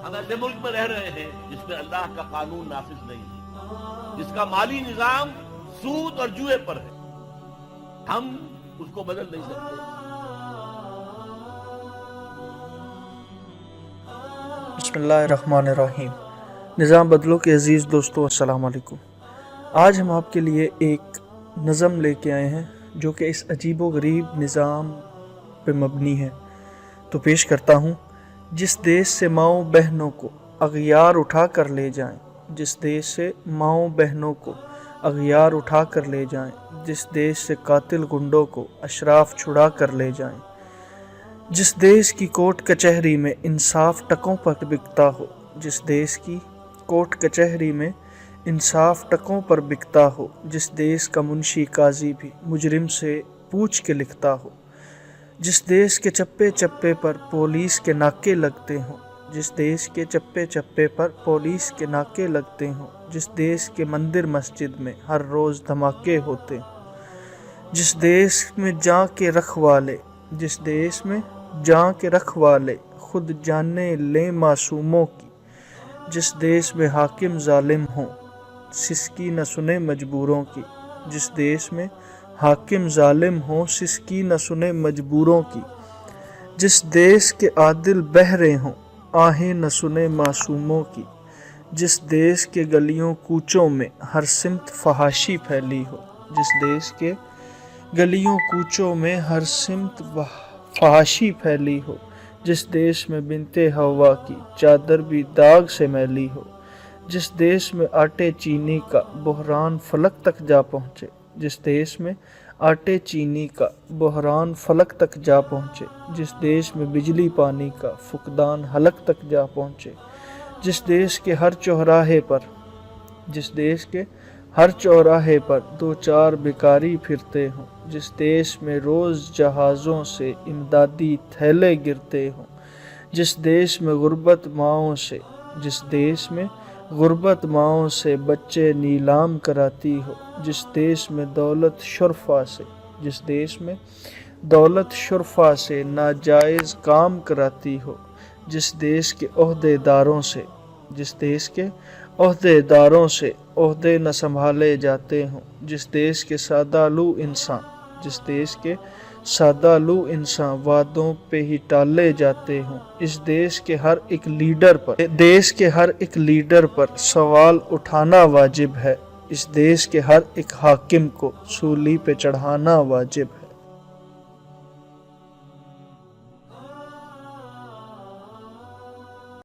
ہم ایسے ملک میں رہ رہے ہیں جس میں اللہ کا قانون نافذ نہیں ہے، جس کا مالی نظام سود اور جوئے پر ہے، ہم اس کو بدل نہیں سکتے۔ بسم اللہ الرحمن الرحیم۔ نظام بدلو کے عزیز دوستو، السلام علیکم۔ آج ہم آپ کے لیے ایک نظم لے کے آئے ہیں جو کہ اس عجیب و غریب نظام پہ مبنی ہے، تو پیش کرتا ہوں۔ جس دیش سے ماؤں بہنوں کو اغیار اٹھا کر لے جائیں، جس دیش سے ماؤں بہنوں کو اغیار اٹھا کر لے جائیں، جس دیش سے قاتل گنڈوں کو اشراف چھڑا کر لے جائیں، جس دیش کی کورٹ کچہری میں انصاف ٹکوں پر بکتا ہو، جس دیش کی کورٹ کچہری میں انصاف ٹکوں پر بکتا ہو، جس دیش کا منشی قاضی بھی مجرم سے پوچھ کے لکھتا ہو، جس دیش کے چپے چپے پر پولیس کے ناکے لگتے ہوں، جس دیش کے چپے چپے پر پولیس کے ناکے لگتے ہوں، جس دیش کے مندر مسجد میں ہر روز دھماکے ہوتے ہوں، جس دیش میں جاں کے رکھوالے، جس دیش میں جاں کے رکھوالے خود جانیں لیں معصوموں کی، جس دیش میں حاکم ظالم ہوں سسکی نہ سنے مجبوروں کی، جس دیش میں حاکم ظالم ہوں سسکی نہ سنے مجبوروں کی، جس دیش کے عادل بہرے ہوں آہیں نہ سنے معصوموں کی، جس دیش کے گلیوں کوچوں میں ہر سمت فحاشی پھیلی ہو، جس دیش کے گلیوں کوچوں میں ہر سمت فحاشی پھیلی ہو، جس دیش میں بنت حوا کی چادر بھی داغ سے میلی ہو، جس دیش میں آٹے چینی کا بحران فلک تک جا پہنچے، جس دیش میں آٹے چینی کا بحران فلک تک جا پہنچے، جس دیش میں بجلی پانی کا فقدان حلق تک جا پہنچے، جس دیش کے ہر چوراہے پر دو چار بھکاری پھرتے ہوں، جس دیش میں روز جہازوں سے امدادی تھیلے گرتے ہوں، جس دیش میں غربت ماؤں سے بچے نیلام کراتی ہو، جس دیش میں دولت شرفا سے ناجائز کام کراتی ہو، جس دیش کے عہدیداروں سے عہدے نہ سنبھالے جاتے ہوں، جس دیش کے سادہ لو انسان وعدوں پہ ہی ٹالے جاتے ہوں، اس دیش کے ہر ایک لیڈر پر سوال اٹھانا واجب ہے، اس دیش کے ہر ایک حاکم کو سولی پہ چڑھانا واجب ہے۔